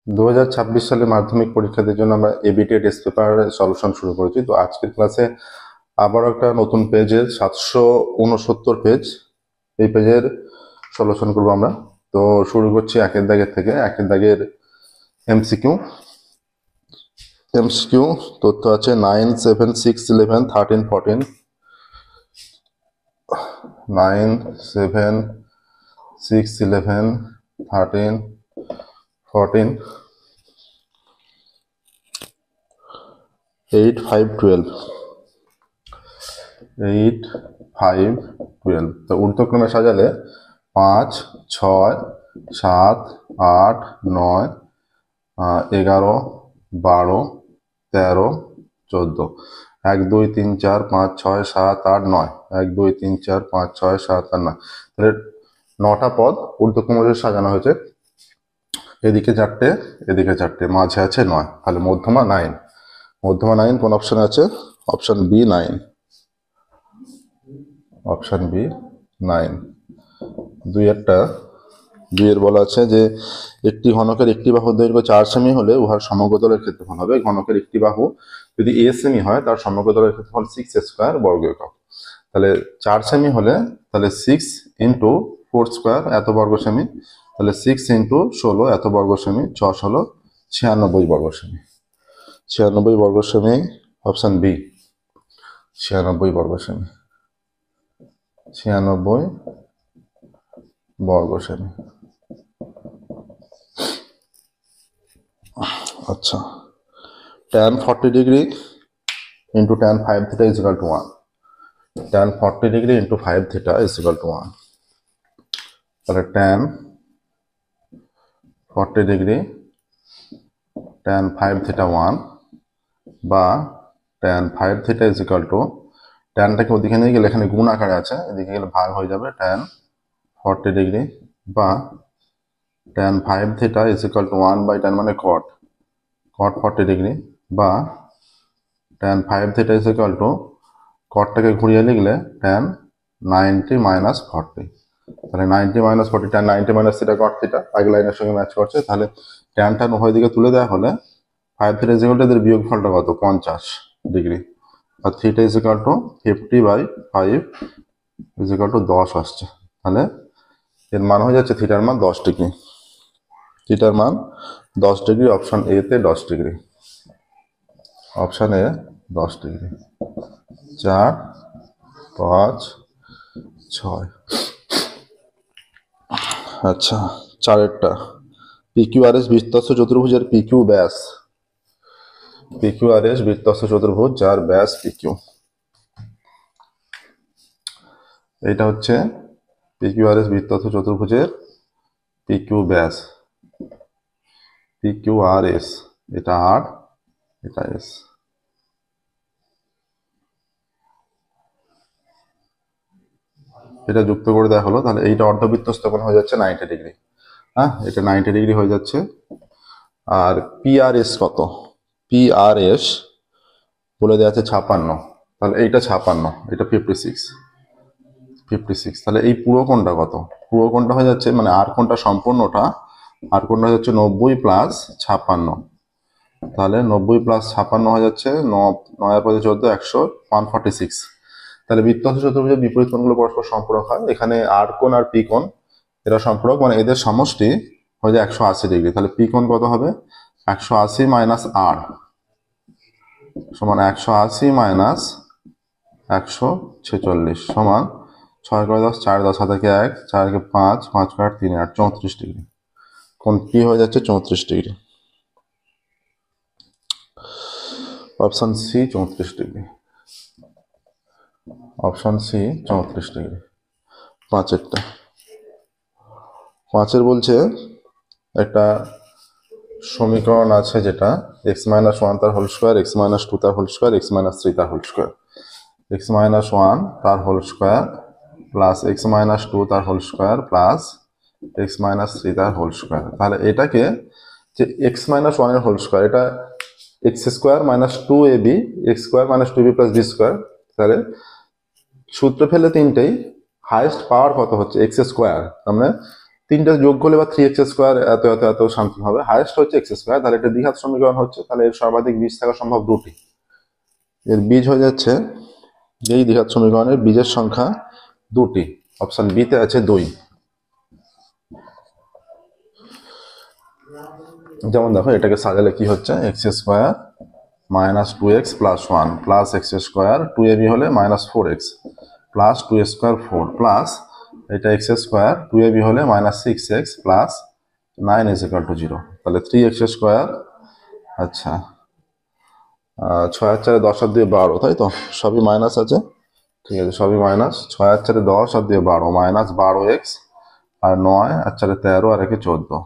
2026 সালে মাধ্যমিক পরীক্ষাদের জন্য আমরা এবিটি টেস্ট পেপার সলিউশন শুরু করেছি। তো আজকের ক্লাসে আবার একটা নতুন পেজের 769 পেজ, এই পেজের সলিউশন করবো আমরা। তো শুরু করছি একের দাগের থেকে। একের দাগের এমসিকিউ তথ্য আছে 9, 7, 6, 11, 13, 14, 9, 7, 6, 11, 13, 14, 8, 5, 12, 8, 5, 12। তো ঊর্ধ্বক্রমে সাজালে 5, 6, 7, 8, 9, 11, 12, 13, 14। 1, 2, 3, 4, 5, 6, 7, 8, 9। 1, 2, 3, 4, 5, 6, 7, 8, 9। তাহলে 9টা পদ ঊর্ধ্বক্রমে সাজানো হয়েছে। এদিকে 4টে, এদিকে 4টে, মাঝে আছে 9। তাহলে মধ্যমা 9। মধ্যমা 9 কোন অপশনে আছে? Option B 9। Option B 9। দুইয়ের বলা আছে যে একটি ঘনকের একটি বাহুর দৈর্ঘ্য 4 সেমি হলে উহার সমগ্রতলের ক্ষেত্রফল হবে। ঘনকের একটি বাহু যদি a সেমি হয় তার সমগ্রতলের ক্ষেত্রফল 6a² বর্গ একক। তাহলে 4 সেমি হলে তাহলে 6 ইন্টু 4² এত বর্গ সেমি, তাহলে 6 ইন্টু 16 এত বর্গ সেমি, 6 হলো 96 বর্গ সেমি। 96 বর্গ সেমি, অপশন বি 96 বর্গ সেমি। 96 বর্গ সেমি। আচ্ছা, tan 40 degree into tan 5 theta is equal to 1। tan 40 degree into 5 theta is equal to 1। তাহলে tan 40 ডিগ্রি tan 5 থিটা 1 বা tan 5 theta is equal to, ট্যানটাকে ওদিকে নিয়ে গেলে এখানে গুণ আকারে আছে, এদিকে গেলে ভাগ হয়ে যাবে, tan 40 ডিগ্রি বা tan 5 theta is equal to 1 by tan মানে cot 40 ডিগ্রি বা tan 5 theta is equal to কটটাকে ঘুরিয়ে লিখলে tan 90 মাইনাস 40। তাহলে 90 minus 40, tan 90 minus theta cot theta আগে লাইনের সঙ্গে ম্যাচ করছে। তাহলে ট্যানটা উভয় দিকে তুলে দেওয়া হলে 5 থিটা ইজ ইকুয়াল টু এদের বিয়োগফলটা কত? 50 ডিগ্রি। আর theta is equal to 50/5 is equal to 10 আসছে। তাহলে এর মান হয়ে যাচ্ছে থিটার মান 10 ডিগ্রি। থিটার মান 10 ডিগ্রি। অপশন এ তে 10 ডিগ্রি। Option A 10 degree. 4, 5, 6। আচ্ছা, 4এরটা PQRS বৃত্তস্থ চতুর্ভুজের PQ ব্যাস। PQRS বৃত্তস্থ চতুর্ভুজ যার ব্যাস PQ। এটা হচ্ছে PQRS বৃত্তস্থ চতুর্ভুজের PQ ব্যাস। PQRS, এটা R, এটা S। এটা যুক্ত করে দেওয়া হলো, তাহলে এইটা অর্ধবৃত্তস্থ কোণ হয়ে যাচ্ছে 90 ডিগ্রি। হ্যাঁ, এটা 90 ডিগ্রি হয়ে যাচ্ছে। আর PRS কত? PRS বলে দেওয়া আছে 56। তাহলে এইটা 56, এটা 56। তাহলে এই পুরো কোণটা কত? পুরো কোণটা হয়ে যাচ্ছে, মানে আর কোণটা সম্পূর্ণটা, আর কোণটা হয়ে যাচ্ছে 90 প্লাস 56। তাহলে 90 প্লাস 56 হয়ে যাচ্ছে 9 আর 5 14, 146। তাহলে বৃত্তস্থ চতুর্ভুজের বিপরীত কোণগুলো পরস্পর সম্পূরক হয়। এখানে আর কোণ আর পি কোণ এরা সম্পূরক, মানে এদের সমষ্টি হয়ে যায় 180 ডিগ্রি। তাহলে পি কোণ কত হবে? 180 মাইনাস আর সমান 180 মাইনাস 146 সমান 6 করে 10, 4 10 হাতে 1, 4 কে 5, 5 করে 3, 8, 34 ডিগ্রি। কোণ পি হয়ে যাচ্ছে 34 degree. Option C 34 degree. Option C 34 degree. 5এর বলছে একটা সমীকরণ আছে যেটা x-1 তার হোল স্কোয়ার, x-2 তার হোল স্কোয়ার, x-3 তার হোল স্কোয়ার, x-1 তার হোল স্কোয়ার প্লাস x-2 তার হোল স্কোয়ার প্লাস x-3 তার হোল স্কোয়ার। তাহলে এটাকে যে x-1 এর হোল স্কোয়ার, এটা x² - 2ab, x² - 2b plus b²। তাহলে সূত্র ফেলে তিনটেই হাইয়েস্ট পাওয়ার কত হচ্ছে? x²। তার মানে তিনটা যোগ করলে বা 3x² এত এত এত সামথিং হবে, হাইয়েস্ট হচ্ছে x², তাহলে এটা দ্বিঘাত সমীকরণ হচ্ছে, তাহলে এর সর্বাধিক বীজ থাকা সম্ভব দুটি। এর বীজ হয়ে যাচ্ছে, এই দ্বিঘাত সমীকরণের বীজের সংখ্যা দুটি, অপশন বি তে আছে 2। যেমন দেখো এটাকে সাজালে কি হচ্ছে, x² minus 2x plus 1 plus x² 2ab হলে মাইনাস 4x প্লাস 2² 4 প্লাস এটা x² 2ab হলে minus 6x plus 9 is equal two 0। তাহলে 3x², আচ্ছা 6 আর 4 10 আর 2 12, তাই তো সবই মাইনাস আছে, ঠিক আছে সবই মাইনাস। 6 আর 4 10 আর 2 12 মাইনাস 12x আর 9 আর 4 13 আর 1 14,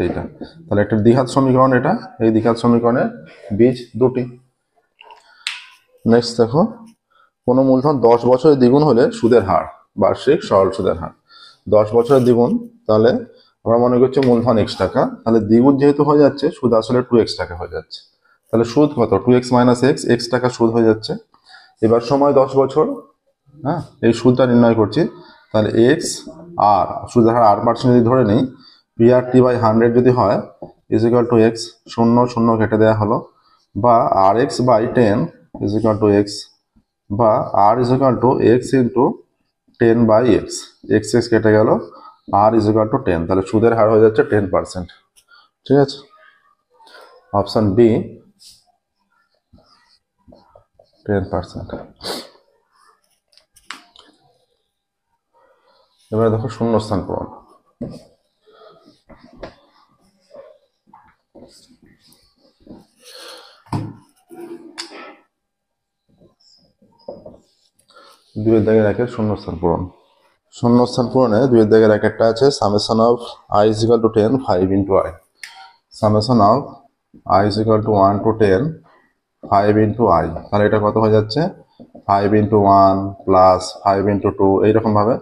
এইটা। তাহলে একটা দ্বিঘাত সমীকরণ এটা, এই দ্বিঘাত সমীকরণের বীজ দুটি। নেক্সট দেখো, কোনো মূলধন 10 বছরে দ্বিগুণ হলে সুদের হার, বার্ষিক সরল সুদের হার 10 বছরের দ্বিগুণ, তাহলে আমরা মনে করছি মূলধন x টাকা, তাহলে দ্বিগুণ যেহেতু হয়ে যাচ্ছে সুদ আসলে 2x টাকা হয়ে যাচ্ছে, তাহলে সুদ কত 2x মাইনাস x টাকা সুদ হয়ে যাচ্ছে। এবার সময় 10 বছর, হ্যাঁ এই সুদটা নির্ণয় করছি, তাহলে x আর সুদের হার r% যদি ধরে নিই, PRT/100 যদি হয় ইজ ইকুয়াল টু x, 0 0 কেটে দেওয়া হলো, বা RX/10 is equal to x, বা r is equal to x into 10/x, x কেটে গেল, r ইজ ইকুয়াল টু 10, তাহলে সুদের হার হয়ে যাচ্ছে 10%, ঠিক আছে অপশন বি 10%। এবারে দেখো শূন্যস্থান পূরণ। দুইয়ের দাগের একের শূন্যস্থান পূরণ। শূন্যস্থান পূরণে দুইয়ের দাগের এক একটা আছে, summation of i is equal to 10 5 into i, summation of i is equal to 1 to 10 5 into i, তাহলে এটা কত হয়ে যাচ্ছে 5 ইন্টু 1 প্লাস 5 ইন্টু 2 এইরকম ভাবে,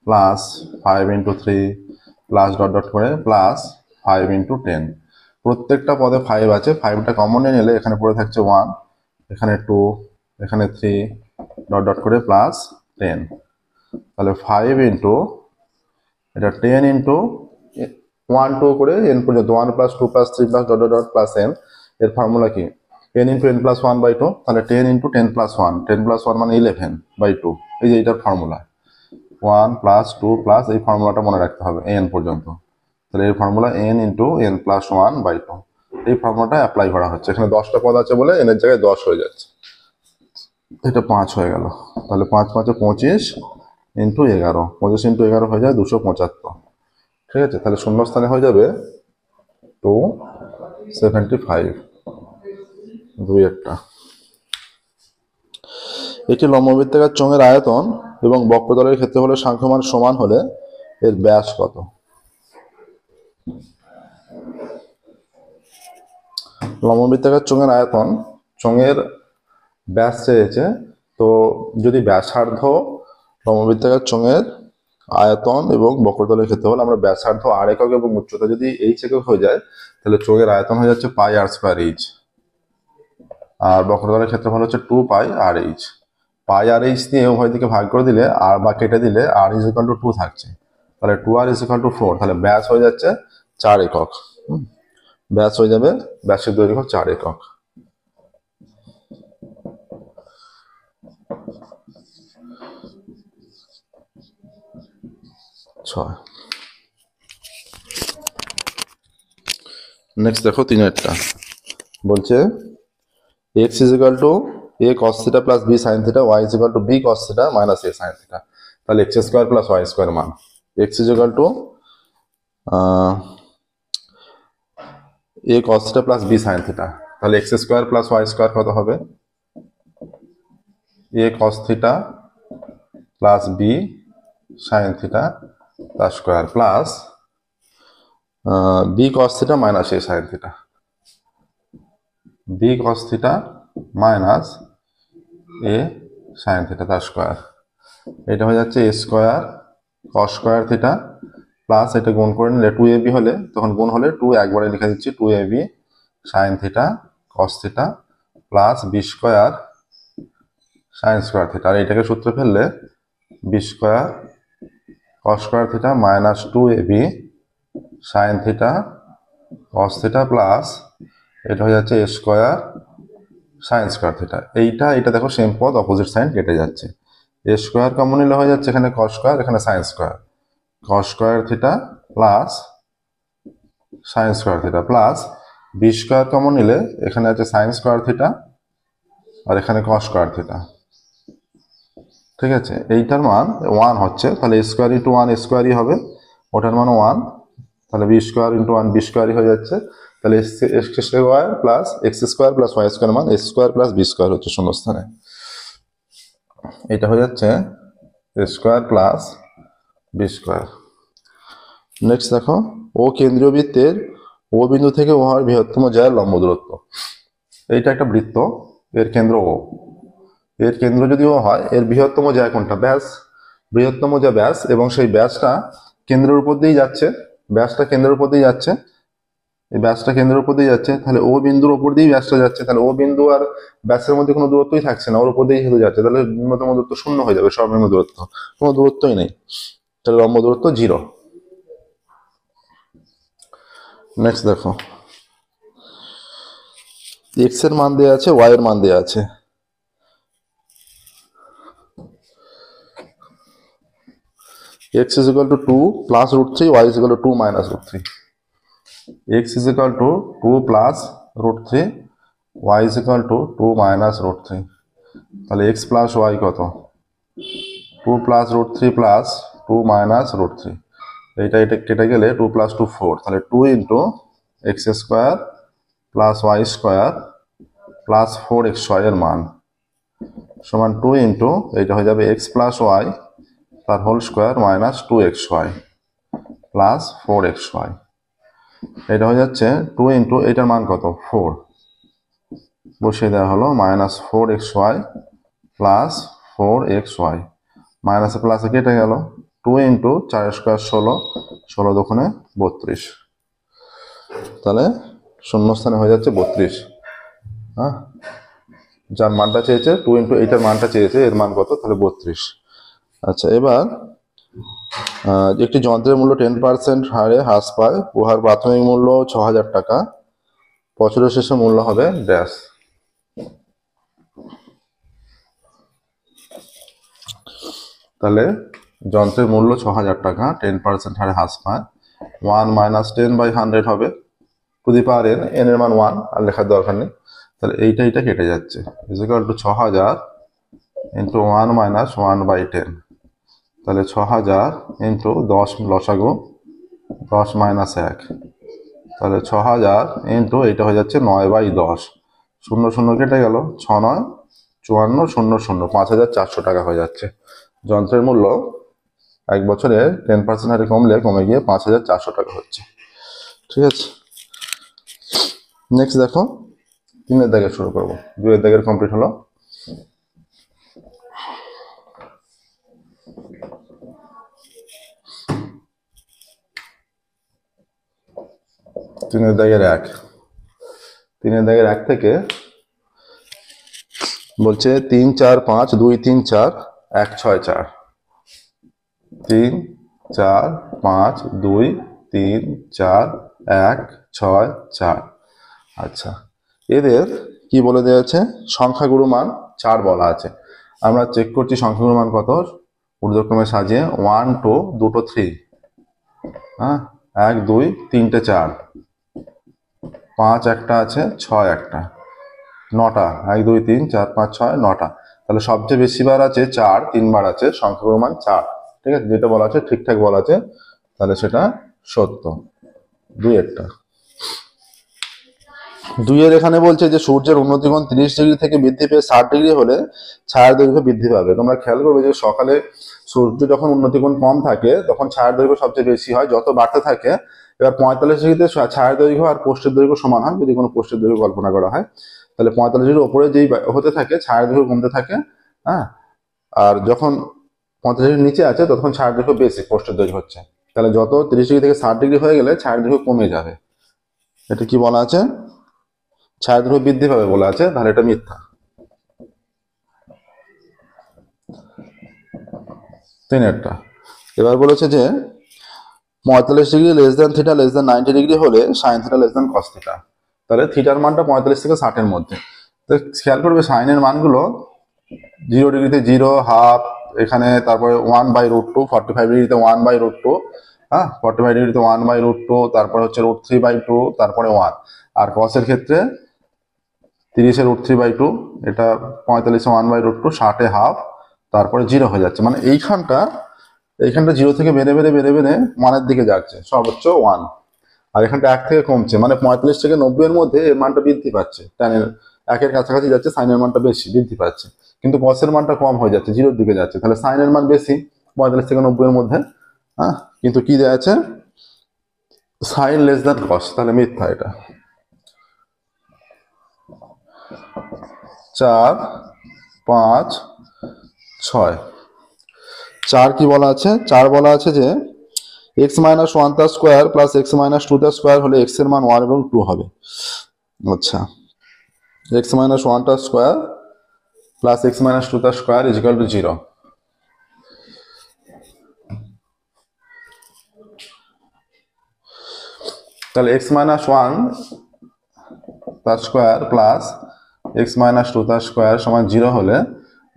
plus 5 into 3 plus dot dot করে প্লাস 5 ইন্টু 10, প্রত্যেকটা পদে 5 আছে, 5টা কমন নিয়ে নিলে এখানে পড়ে থাকছে 1, এখানে 2, এখানে 3 ডট ডট করে প্লাস 10, তাহলে 5 ইন্টু এটা 10 ইন্টু 1 2 করে n পর্যন্ত 1 plus 2 plus 3 plus dot dot dot plus n, এর ফর্মুলা কি n ইন্টু n প্লাস 1/2, তাহলে 10 ইন্টু 10 প্লাস 1, 10 প্লাস 1 মানে 11/2, এই যে এইটার ফর্মুলা 1 প্লাস 2 প্লাস, এই ফর্মুলাটা মনে রাখতে হবে n পর্যন্ত, তাহলে এই formula n into n plus 1/2, এই ফর্মুলাটা অ্যাপ্লাই করা হচ্ছে, এখানে 10টা পদ আছে বলে n এর জায়গায় 10 হয়ে যাচ্ছে, এটা 5 হয়ে গেল, তাহলে 5 5 25 ইন্টু 11, 25 ইন্টু 11 হয়ে যায় 275, ঠিক আছে, তাহলে শূন্যস্থানে হয়ে যাবে 275, দুই একটা। একটি লম্ববৃত্তাকার চোঙের আয়তন এবং বক্রতলের ক্ষেত্রফলের সাংখ্যমান সমান হলে এর ব্যাস কত? লম্ববৃত্তাকার চোঙের আয়তন, চোঙের ব্যাস চেয়েছে, তো যদি ব্যাসার্ধ লম্ববৃত্তাকার চোঙের আয়তন এবং বক্রতলের ক্ষেত্রফল, আমরা ব্যাসার্ধ r একক এবং উচ্চতা যদি h একক হয়ে যায়, তাহলে চোঙের আয়তন হয়ে যাচ্ছে πr²h, আর বক্রতলের ক্ষেত্রফল হচ্ছে 2πrh, πrh দিয়ে উভয় দিকে ভাগ করে দিলে আর বা কেটে দিলে r ইজ ইকুয়াল টু 2 থাকছে, তাহলে 2r ইজ ইকুয়াল টু 4, তাহলে ব্যাস হয়ে যাচ্ছে 4 একক, ব্যাস হয়ে যাবে, ব্যাসের দৈর্ঘ্য 4 একক। নেক্সট দেখো 3-এরটা বলছে x is equal to a cos θ plus b sin θ, y is equal to b cos θ minus a sin θ, তাহলে x² প্লাস y² মান, x is equal to a cos θ plus b sin θ, তাহলে x² plus y² কত হবে, a cos θ plus b sin θ তার square plus b cos θ minus a sin θ, b cos θ minus a sin θ তার square, এটা হয়ে যাচ্ছে a square cos square θ plus এটা গুণ করে নিলে 2ab হলে, তখন গুণ হলে 2 একবারে লিখে দিচ্ছি, 2ab sin θ cos θ plus b square sin square θ, আর এটাকে সূত্রে ফেললে b square cos square theta minus 2ab sin theta cos theta plus এটা হয়ে যাচ্ছে a square sin square theta. এটা দেখো সেম পদ, অপোজিট সাইন কেটে যাচ্ছে। a স্কয়ার কমন নিলে হয়ে যাচ্ছে এখানে cos স্কয়ার, এখানে sin square, cos square theta plus sin square theta plus b square common নিলে এখানে আছে sin স্কয়ার থিটা আর এখানে cos স্কয়ার থিটা। ঠিক আছে, এইটার মান 1 হচ্ছে, তাহলে a স্কয়ার ইন্টু 1 a স্কয়ারই হবে, ওটার মান 1, তাহলে b স্কয়ার ইন্টু 1 b স্কয়ারই হয়ে যাচ্ছে। তাহলে x square plus x square plus y square মান a square plus b square হচ্ছে শূন্যস্থানে। এটা হয়ে যাচ্ছে a square plus b square. Next দেখো, ও কেন্দ্রীয় বৃত্তের ও বিন্দু থেকে ও হওয়ার বৃহত্তম জ্যায়ের লম্ব দূরত্ব। এইটা একটা বৃত্ত, এর কেন্দ্র ও, এর কেন্দ্র যদি ও হয় এর বৃহত্তম জ্যা কোনটা? ব্যাস। বৃহত্তম জ্যা ব্যাস, এবং সেই ব্যাসটা কেন্দ্রের উপর দিয়েই যাচ্ছে, ব্যাসটা কেন্দ্রের উপর দিয়ে যাচ্ছে, এই ব্যাসটা কেন্দ্রের উপর দিয়ে যাচ্ছে, তাহলে ও বিন্দুর উপর দিয়েই ব্যাসটা যাচ্ছে, তাহলে ও বিন্দু আর ব্যাসের মধ্যে কোনো দূরত্বই থাকছে না, ওর উপর দিয়েই হেঁটে যাচ্ছে, তাহলে ন্যূনতম দূরত্ব শূন্য হয়ে যাবে, সর্বনিম্ন দূরত্ব কোনো দূরত্বই নেই, তাহলে লম্ব দূরত্ব 0। নেক্সট দেখো, x এর মান দেওয়া আছে, y এর মান দেওয়া আছে। x is equal to 2 plus root 3, y is equal to 2 minus root 3. x is equal to 2 plus root 3, y is equal to 2 minus root 3. তাহলে x plus y কত? 2 plus root 3 plus 2 minus root 3. এটা কেটে গেলে 2 plus 2 4, তাহলে 2 into x square plus y square plus 4xy এর মান সমান 2 into এটা হয়ে যাবে x plus y তার whole square minus 2xy plus 4xy। এটা হয়ে যাচ্ছে 2 into এটার মান কত? 4, বসিয়ে দেওয়া হলো মাইনাস 4xy প্লাস 4xy, মাইনাসে প্লাসে কেটে গেল, 2 into 4 স্কয়ার 16, 16 দুগুণে 32, তাহলে শূন্যস্থানে হয়ে যাচ্ছে 32। হ্যাঁ, যার মানটা চেয়েছে 2 into এইটার মানটা চেয়েছে, এর মান কত? তাহলে 32। আচ্ছা, এবার একটি যন্ত্রের মূল্য 10% হারে হ্রাস পায়, উহার প্রাথমিক মূল্য 6000 টাকা, বছরের শেষে মূল্য হবে ড্যাশ। তাহলে যন্ত্রের মূল্য 6000 টাকা, 10% হারে হ্রাস পায়, 1 minus 10 by 100 হবে, two the power n, n এর মান 1 আর লেখার দরকার নেই, তাহলে এইটা কেটে যাচ্ছে, is equal two 6000 into 1 minus 1 by 10, তাহলে 6000 ইন্টু 10 লসাগু 10 minus 1, তাহলে 6000 ইন্টু এইটা হয়ে যাচ্ছে 9/10, 0 0 কেটে গেল, 6 9 54 0 0, 5400 টাকা হয়ে যাচ্ছে। যন্ত্রের মূল্য এক বছরে 10% হারে কমলে কমে গিয়ে 5400 টাকা হচ্ছে। ঠিক আছে, নেক্সট দেখো, 3 এর দাগে শুরু করবো, 2 এর দাগের কমপ্লিট হলো। তিনের দাগের 1 থেকে বলছে 3 4 5 2 3 4 1 6 4, 3 4 5 2 3 4 1 6 4। আচ্ছা, এদের কি বলে দেওয়া আছে? সংখ্যাগুরু মান 4 বলা আছে। আমরা চেক করছি সংখ্যাগুরু মান কত, ঊর্ধ্বক্রমে সাজিয়ে 1 2 দুটো 3, হ্যাঁ 1 2 3টে 4, 5 একটা আছে, 6 একটা, 9টা, 1 2 3 4 5 6 9টা, তাহলে সবচেয়ে বেশি বার আছে 4, 3 বার আছে, সংখ্যাগুরু মান 4। ঠিক আছে, যেটা বলা আছে ঠিকঠাক বলা আছে, তাহলে সেটা সত্য। 2 এরটা, 2 এর এখানে বলছে যে সূর্যের উন্নতিকোণ 30 ডিগ্রি থেকে বৃদ্ধি পেয়ে 60 ডিগ্রি হলে ছায়ার দৈর্ঘ্য বৃদ্ধি পাবে। তোমরা খেয়াল করবে যে সকালে সূর্য যখন উন্নতিকোণ কম থাকে তখন ছায়ার দৈর্ঘ্য সবচেয়ে বেশি হয়, যত বাড়তে থাকে, এবার 45 ডিগ্রিতে ছায়ার দৈর্ঘ্য আর পোস্টের দৈর্ঘ্য সমান হয়, যদি কোনো পোস্টের দৈর্ঘ্য কল্পনা করা হয়, তাহলে 45 ডিগ্রির ওপরে যেই হতে থাকে ছায়ার দৈর্ঘ্য কমতে থাকে, হ্যাঁ, আর যখন 45 ডিগ্রির নিচে আছে তখন ছায়ার দৈর্ঘ্য বেশি, পোস্টের দৈর্ঘ্য হচ্ছে, তাহলে যত 30 ডিগ্রি থেকে 60 ডিগ্রি হয়ে গেলে ছায়ার দৈর্ঘ্য কমে যাবে। এটা কি বলা আছে? ছায়ার দৈর্ঘ্য বৃদ্ধি পাবে বলা আছে, তাহলে এটা মিথ্যা। 3 এরটা, এবার বলেছে যে 45 degree less than theta less than 90 degree হলে sine theta less than cos theta. তাহলে থিটার মানটা 45 থেকে 60-এর মধ্যে। তো খেয়াল করবে সাইনের মানগুলো 0 ডিগ্রিতে 0, হাফ, এখানে তারপরে 1/√2, 45 ডিগ্রিতে 1/√2, হ্যাঁ 45 ডিগ্রিতে 1/√2, তারপরে হচ্ছে √3/2, তারপরে 1। আর কসের ক্ষেত্রে 30-এ √3/2, এটা 45-এ 1/√2, 60-এ হাফ, তারপরে 0 হয়ে যাচ্ছে। মানে এইখানটা 0 থেকে বেড়ে বেড়ে বেড়ে বেড়ে 1-এর দিকে যাচ্ছে, সর্বোচ্চ 1। আর এখানটা 1 থেকে কমছে, মানে 45 থেকে 90-এর মধ্যে এর মানটা বৃদ্ধি পাচ্ছে, ট্যানের 1-এর কাছাকাছি যাচ্ছে, সাইনের মানটা বেশি বৃদ্ধি পাচ্ছে। কিন্তু কসের মানটা কম হয়ে যাচ্ছে, 0-এর দিকে যাচ্ছে। তাহলে সাইনের মান বেশি 45 থেকে 90-এর মধ্যে, হ্যাঁ। কিন্তু কি দেওয়া আছে, সাইন লেস দ্যান কস, তাহলে মিথ্যা এটা। 4, 5, 6। 4 কি বলা আছে, 4 বলা আছে যে x - 1 তার স্কোয়ার প্লাস x - 2 তার স্কোয়ার হলে x এর মান 1 এবং 2 হবে। আচ্ছা, x - 1 তার স্কোয়ার প্লাস x - 2 তার স্কোয়ার ইজিক্যাল টু 0। তাহলে x - 1 তার স্কোয়ার প্লাস x - 2 তার স্কোয়ার সমান 0 হলে,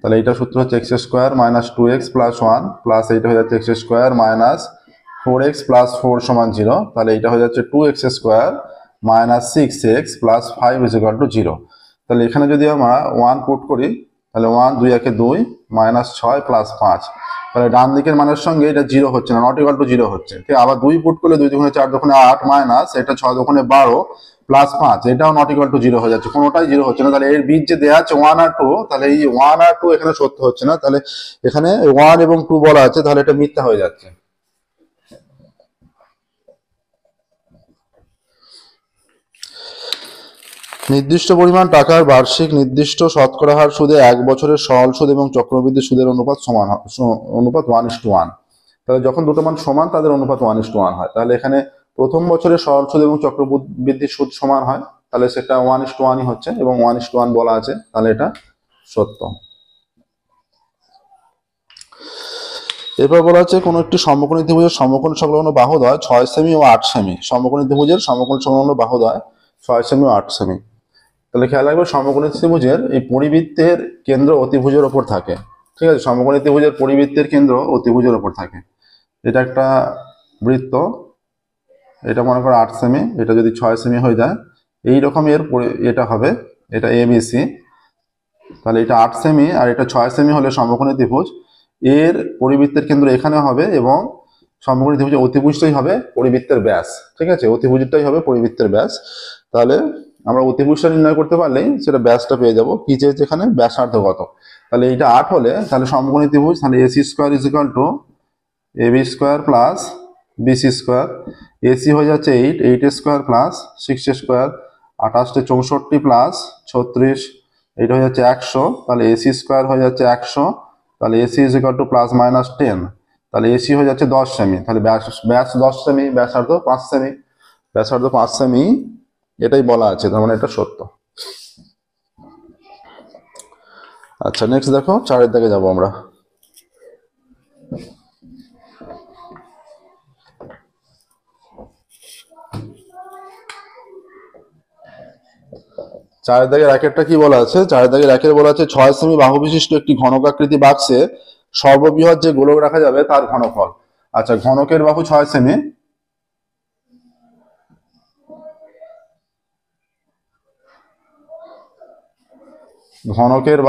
তাহলে এইটা সূত্র হচ্ছে x square minus 2x plus 1 plus এইটা হয়ে যাচ্ছে x square minus 4x plus 4 সমান 0। তাহলে এইটা হয়ে যাচ্ছে 2x square minus 6x plus 5 is equal to 0। তাহলে এখানে যদি আমরা 1 পুট করি, তাহলে 1 2 একে 2 মাইনাস 6 প্লাস 5, তাহলে ডান দিকের মানের সঙ্গে এটা 0 হচ্ছে না, নট ইকুয়াল টু 0 হচ্ছে। ঠিক, আবার 2 পুট করলে 2 দুগুণে 4 দুগুণে 8 মাইনাস এটা 6 দুগুণে 12 প্লাস 5, এটাও নট ইকুয়াল টু 0 হয়ে যাচ্ছে, কোনোটাই 0 হচ্ছে না। তাহলে এর বীজ যে দেওয়া আছে 1 আর 2, তাহলে এই 1 আর 2 এখানে সত্য হচ্ছে না, তাহলে এখানে 1 এবং 2 বলা আছে, তাহলে এটা মিথ্যা হয়ে যাচ্ছে। নির্দিষ্ট পরিমাণ টাকার বার্ষিক নির্দিষ্ট শতকরা হার সুদে 1 বছরের সরল সুদ এবং চক্রবৃদ্ধি সুদের অনুপাত সমান অনুপাত 1:1। তাহলে যখন দুটো মান সমান তাদের অনুপাত 1:1 হয়। তাহলে এখানে প্রথম বছরের সরল সুদ এবং চক্রবৃদ্ধি সুদ সমান হয়, তাহলে সেটা 1:1ই হচ্ছে এবং 1:1 বলা আছে, তাহলে এটা সত্য। এরপর বলা হচ্ছে কোন একটি সমকোণী ত্রিভুজের সমকোণ সংলগ্ন বাহুদ্বয় 6 সেমি ও 8 সেমি। সমকোণী ত্রিভুজের সমকোণ সংলগ্ন বাহুদ্বয় 6 সেমি ও 8 সেমি। তাহলে খেয়াল রাখবে সমকোণী ত্রিভুজের এই পরিবৃত্তের কেন্দ্র অতিভুজের ওপর থাকে। ঠিক আছে, সমকোণী ত্রিভুজের পরিবৃত্তের কেন্দ্র অতিভুজের ওপর থাকে। এটা একটা বৃত্ত, এটা মনে করো 8 সেমি, এটা যদি 6 সেমি হয়ে যায়, এই রকমের এটা হবে, এটা ABC। তাহলে এটা 8 সেমি আর এটা 6 সেমি হলে সমকোণী ত্রিভুজ, এর পরিবৃত্তের কেন্দ্র এখানে হবে এবং সমকোণী ত্রিভুজের অতিভুজটাই হবে পরিবৃত্তের ব্যাস। ঠিক আছে, অতিভুজটাই হবে পরিবৃত্তের ব্যাস। তাহলে আমরা অতিভুজটা নির্ণয় করতে পারলেই সেটা ব্যাসটা পেয়ে যাব। কি চেয়েছে এখানে, ব্যাসার্ধ কত। তাহলে এইটা 8 হলে তাহলে সমকোণী ত্রিভুজ, তাহলে AC square is equal two AB square plus BC square. AC হয়ে যাচ্ছে 8, 8 স্কোয়ার প্লাস 6 স্কোয়ার, 28 64 প্লাস 36, এইটা হয়ে যাচ্ছে 100। তাহলে AC স্কোয়ার হয়ে যাচ্ছে 100, তাহলে AC is equal to plus minus 10। তাহলে AC হয়ে যাচ্ছে 10 সেমি, তাহলে ব্যাস 10 সেমি, ব্যাসার্ধ 5 সেমি, ব্যাসার্ধ 5 সেমি, এটাই বলা আছে, তার মানে এটা সত্য। আচ্ছা, নেক্সট দেখো 4-এর দিকে যাবো আমরা। চারের দাগের একেরটা কি বলা আছে, চারের দাগের একের বলা আছে 6 সেমি বাহু বিশিষ্ট একটি ঘনকাকৃতি বাক্সে সর্ববৃহৎ যে গোলক রাখা যাবে তার ঘনফল। আচ্ছা, ঘনকের বাহু 6 সেমি, ঘনকের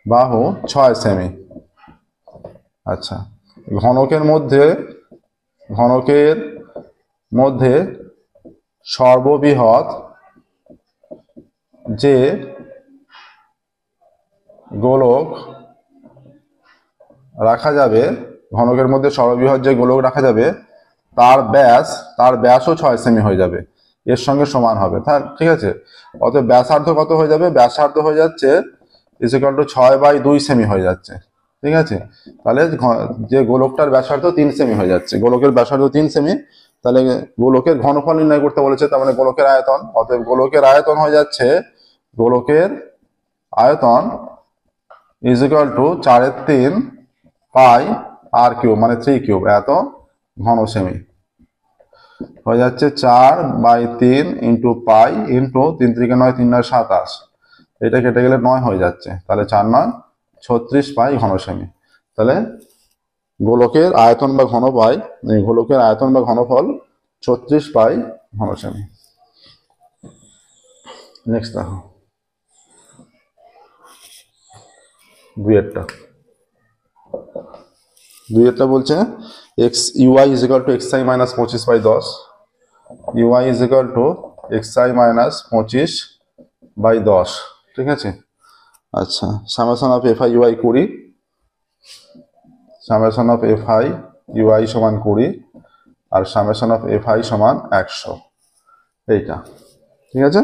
বাহু 6 সেমি। আচ্ছা, ঘনকের মধ্যে সর্ববৃহৎ যে গোলক রাখা যাবে, ঘনকের মধ্যে সর্ববৃহৎ যে গোলক রাখা যাবে তার ব্যাসও 6 সেমি হয়ে যাবে, এর সঙ্গে সমান হবে। ঠিক আছে, অতএব ব্যাসার্ধ কত হয়ে যাবে, ব্যাসার্ধ হয়ে যাচ্ছে ইজ ইকুয়াল টু 6/2 সেমি হয়ে যাচ্ছে। ঠিক আছে, তাহলে যে গোলকটার ব্যাসার্ধ 3 সেমি হয়ে যাচ্ছে, গোলকের ব্যাসার্ধ 3 সেমি, তাহলে গোলকের ঘনফল নির্ণয় করতে বলেছে, তার মানে গোলকের আয়তন। অতএব গোলকের আয়তন হয়ে যাচ্ছে, গোলকের আয়তন is equal to 4/3 pi r cube মানে 3 কিউব এত ঘন সেমি হয়ে যাচ্ছে 4/3 ইন্টু পাই ইন্টু 3 3 9 3 9 27, এটা কেটে গেলে 9 হয়ে যাচ্ছে, তাহলে 4 9 36 পাই ঘন সেমি। তাহলে গোলকের আয়তন বা ঘন পাই, গোলকের আয়তন বা ঘনফল 36 পাই ঘন সেমি। নেক্সট দেখো দুইয়েরটা বলছে x u i is equal to x i minus 25/10, u i is equal to x i minus 25/10, ঠিক আছে। আচ্ছা, summation of F I UI 20, summation of F I u i সমান 20 আর সামেশন অফ এফ আই সমান 100, এইটা ঠিক আছে।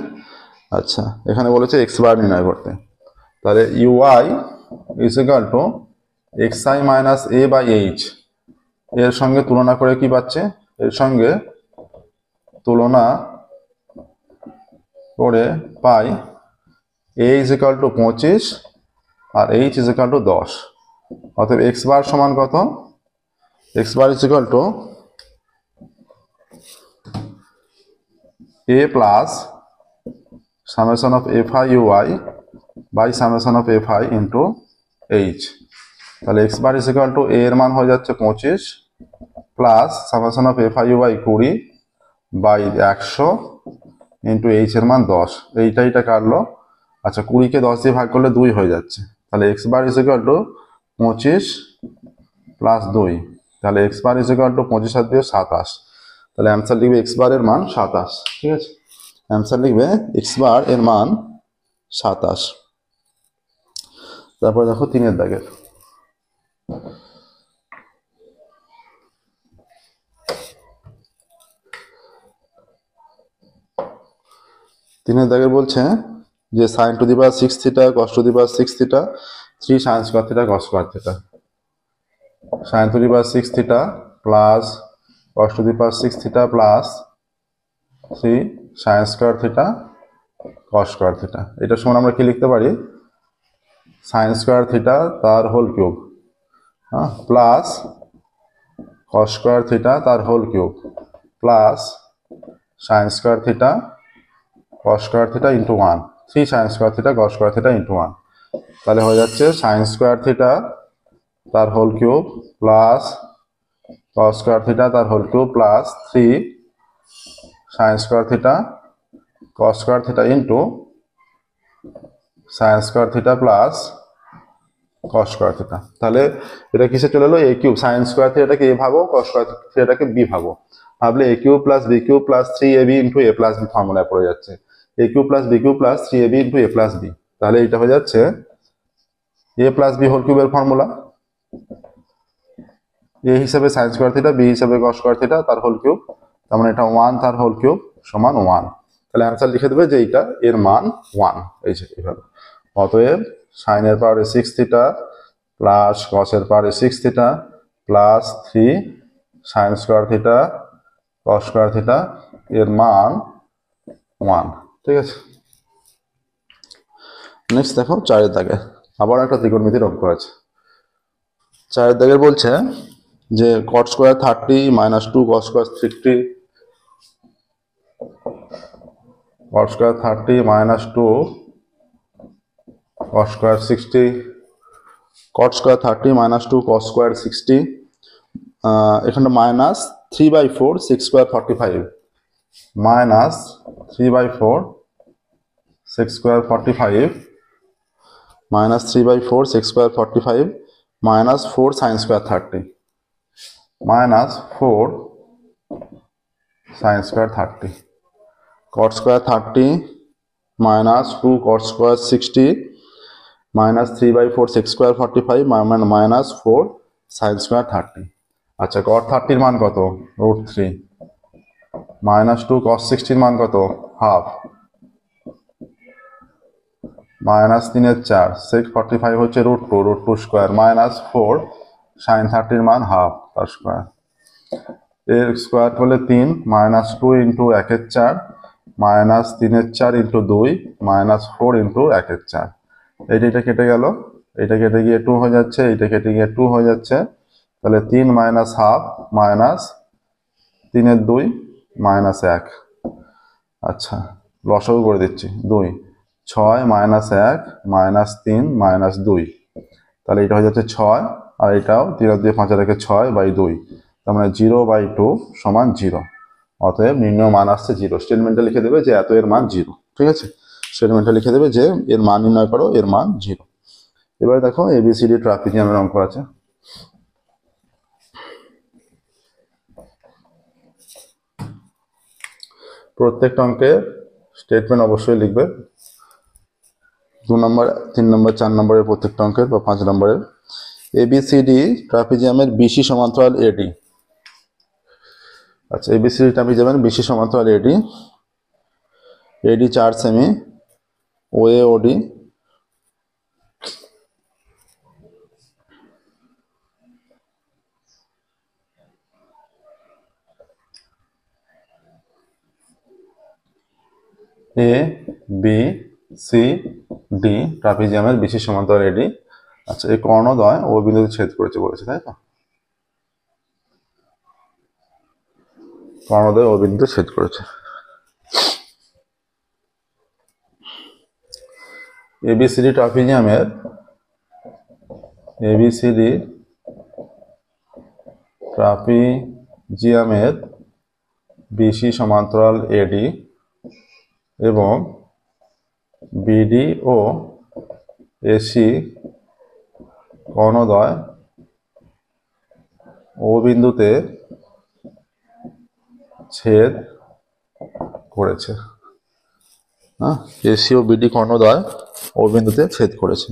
আচ্ছা, এখানে বলেছে এক্স বার নির্ণয় করতে, তাহলে u i is equal to x i minus a by h, এর সঙ্গে তুলনা করে কি পাচ্ছে, এর সঙ্গে তুলনা করে পাই এ ইজ ইকুয়াল টু 25 আর এইচ ইজ ইকুয়াল টু 10, অতএব এক্স বার সমান কত, X bar is equal to A plus summation of F I U I by summation of F I into H. তাহলে X bar is equal to A এর মান হয়ে যাচ্ছে 25 plus summation of F I UI 20 by 100 into H এর মান 10, এইটা কাটলো। আচ্ছা, 20কে 10 দিয়ে ভাগ করলে 2 হয়ে যাচ্ছে, তাহলে X bar is equal to 25 plus 2, তাহলে X bar is equal to 25 আর 2 27, তাহলে অ্যান্সার লিখবে এক্স বার এর মান 27, ঠিক আছে। অ্যান্সার লিখবে এক্স বার এর মান 27। তারপর দেখো 3 দাগের, বলছে যে sine to the power 6 theta cos to the power 6 theta 3 sine square theta cos square theta, sine to the power 6 theta plus cos to the power 6 theta plus 3 sine square theta cos square theta, এটা সমান আমরা কি লিখতে পারি, sine square theta তার whole cube, হ্যাঁ, plus cos square theta তার whole cube plus sine square theta cos square theta into 1, 3 sine square theta cos square theta into 1, তাহলে হয়ে যাচ্ছে সাইন স্কয়ার থিটা তার whole cube plus cos square theta তার whole cube plus 3 sine square theta cos square theta into sine square theta plus cos square theta. তাহলে এটা কিসে চলে এলো, এ কিউব, সাইন স্কয়ার থিটাকে এ ভাগো, cos square থিটাকে বি ভাগো, ভাবলে A cube plus B cube plus 3ab into A plus B ফর্মুলায় পড়ে যাচ্ছে, A cube plus B cube plus 3ab into A plus B, তাহলে এটা হয়ে যাচ্ছে এ প্লাস বি হোল কিউবের ফর্মুলা, এ হিসাবে সাইন স্কয়ার থিটা, বি হিসাবে কস স্কয়ার থিটা তার হোল কিউব, তার মানে এটা 1 তার হোল কিউব সমান 1, তাহলে অ্যান্সার লিখে দেবে যে এইটা এর মান 1, এই যে এইভাবে। অতএব সাইনের পাওয়ারে 6 থিটা প্লাস কসের পাওয়ারে 6 theta plus 3 sine square theta cos square theta এর মান 1, ঠিক আছে। নেক্সট দেখো 4 দাগে আবার একটা ত্রিকোণমিতির অঙ্ক আছে। 4 দাগের বলছে যে cot square 30 minus 2 cos square 60, cot square 30 minus 2 cos square 60, cot square 30 minus 2 cos square 60, এখানে minus 3/4 6 square 45, minus 3/4 6 square 45 minus 3/4 6 square 45 minus 4 sine square 30 minus 4 sine square 30, cot square 30 minus 2 cot square 60 minus 3/4 6 square 45 minus 4 sine square 30। আচ্ছা, cot 30 মান কত, √3, minus 2 cos 60 মান কত, half, minus 3/4 6 45 হচ্ছে √2 square minus 4 sign 30 মান half তার square, এর square হলে 3 minus 2 into 1/4 minus 3/4 into 2 minus 4 into 1/4, এইটা কেটে গেল, এটা কেটে গিয়ে 2 হয়ে যাচ্ছে, এটা কেটে গিয়ে 2 হয়ে যাচ্ছে, তাহলে 3 মাইনাস হাফ মাইনাস 3 2 মাইনাস 1। আচ্ছা, লসাগু করে দিচ্ছি, 2 6 মাইনাস 1 মাইনাস 3 মাইনাস 2, তাহলে এটা হয়ে যাচ্ছে 6, আর এটাও 3 আর 2 5 রেখে 6/2, তার মানে 0/2 সমান 0। অতএব নির্ণয় মান আসছে 0। স্টেটমেন্টটা লিখে দেবে যে এত এর মান 0। ঠিক আছে, স্টেটমেন্টটা লিখে দেবে যে এর মান নির্ণয় করো, এর মান 0। এবারে দেখো এবিসিডি ট্রাপিজিয়ামের অঙ্ক আছে। প্রত্যেকটা অঙ্কের স্টেটমেন্ট অবশ্যই লিখবে, 2 নম্বর 3 নম্বর 4 নম্বরের প্রত্যেকটা অঙ্কের বা 5 নম্বরের। এবিসিডি ট্রাপিজিয়ামের বিসি সমান্তরাল এডি। আচ্ছা, এবিসিডি ট্রাপিজিয়ামের বিসি সমান্তরাল এডি, এডি 4 সেমি, ওএ ওডি, A B C D ট্রাপিজিয়ামের BC সমান্তরাল এডি। আচ্ছা, এই কর্ণদ্বয় ও বিন্দুতে ছেদ করেছে বলেছে, তাই তো? কর্ণদ্বয় ও বিন্দুতে ছেদ করেছে। এবিসিডি ট্রাপিজিয়ামের বিসি সমান্তরাল এডি এবং বিডি ও এসি কর্ণদ্বয় ও বিন্দুতে ছেদ করেছে। হ্যাঁ, এসি ও বিডি কর্ণদ্বয় ও বিন্দুতে ছেদ করেছে।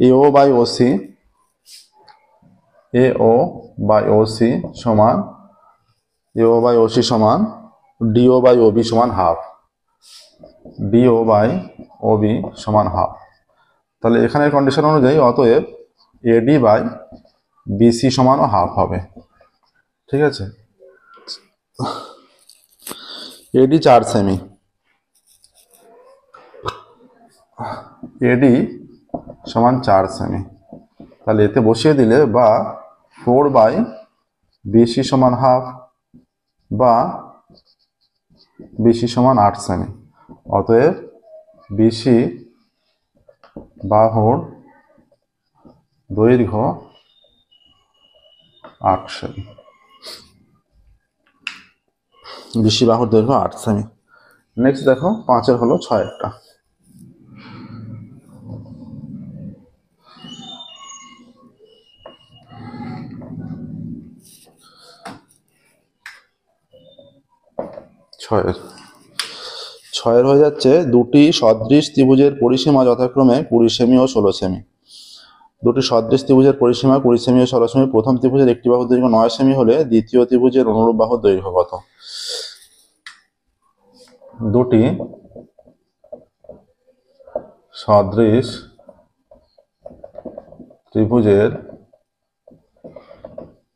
এও বাই ওসি সমান ডিও বাই ওবি সমান হাফ, ডিও বাই ওবি সমান হাফ। তাহলে এখানের কন্ডিশন অনুযায়ী অতএব এডি বাই বিসি সমানও হাফ হবে। ঠিক আছে, এডি 4 সেমি, এডি সমান 4 সেমি, তাহলে এতে বসিয়ে দিলে বা 4/BC সমান হাফ বা বিসি সমান 8 সেমি। অতএব বিসি বাহুর দৈর্ঘ্য 8 সেমি, বিসি বাহুর দৈর্ঘ্য 8 সেমি। নেক্সট দেখো 5-এর হলো 6-এরটা। ছয়ের হয়ে যাচ্ছে দুটি সদৃশ ত্রিভুজের পরিসীমা যথাক্রমে 20 সেমি ও 16 সেমি। দুটি সদৃশ ত্রিভুজের পরিসীমা 20 সেমি ও 16 সেমি। প্রথম ত্রিভুজের একটি বাহুর দৈর্ঘ্য 9 সেমি হলে দ্বিতীয় ত্রিভুজের অনুরূপ বাহুর দৈর্ঘ্য কত? দুটি সদৃশ ত্রিভুজের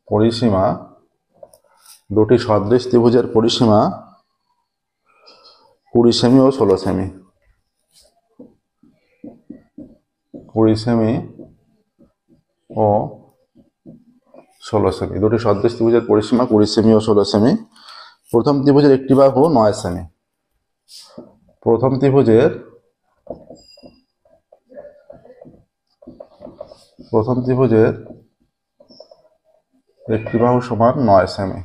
পরিসীমা 20 সেমি ও 16 সেমি। 20 সেমি ও 16 সেমি, দুটি সদৃশ ত্রিভুজের পরিসীমা 20 সেমি ও 16 সেমি। প্রথম ত্রিভুজের একটি বাহু 9 সেমি। প্রথম ত্রিভুজের একটি বাহু সমান 9 সেমি।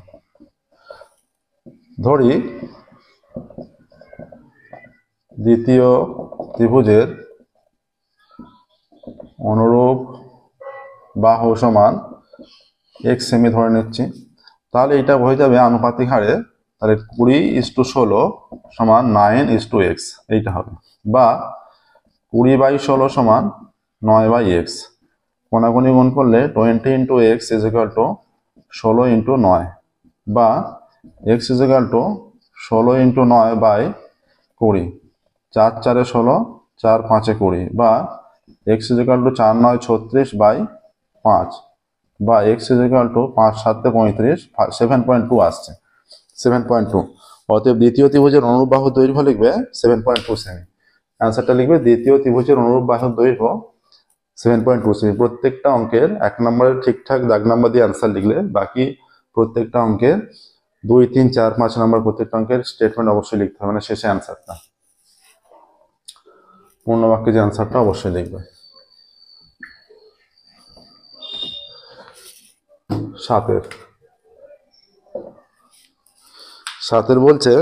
ধরি দ্বিতীয় ত্রিভুজের অনুরূপ বাহু সমান x সেমি ধরে নিচ্ছি, তাহলে এটা হয়ে যাবে আনুপাতিক হারে, তাহলে 20:16 সমান 9:x, এইটা হবে, বা 20/16 সমান 9/x। কোনাকুনি গুণ করলে 20 × x = 16 × 9, বা x = 16 × 9/20, 4 4 16, 4 5 20, বা x = 4 9 36/5, বা x = 5 7 35, 7.2 আসছে, 7.2। অতএব দ্বিতীয় ত্রিভুজের অনুরূপ বাহুর দৈর্ঘ্য লিখবে 7.2 সেমি। অ্যান্সারটা লিখবে দ্বিতীয় ত্রিভুজের অনুরূপ বাহুর দৈর্ঘ্য 7.2 প্রত্যেকটা অঙ্কের 1 নম্বরের ঠিকঠাক দাগ নাম্বার দিয়ে অ্যান্সার লিখলে বাকি প্রত্যেকটা অঙ্কের 2, 3, 4, 5 নম্বর প্রত্যেকটা অঙ্কের স্টেটমেন্ট অবশ্যই লিখতে হবে, মানে শেষে অ্যান্সারটা পূর্ণ বাক্যে যে অ্যান্সারটা অবশ্যই লিখবে। 7 বলছে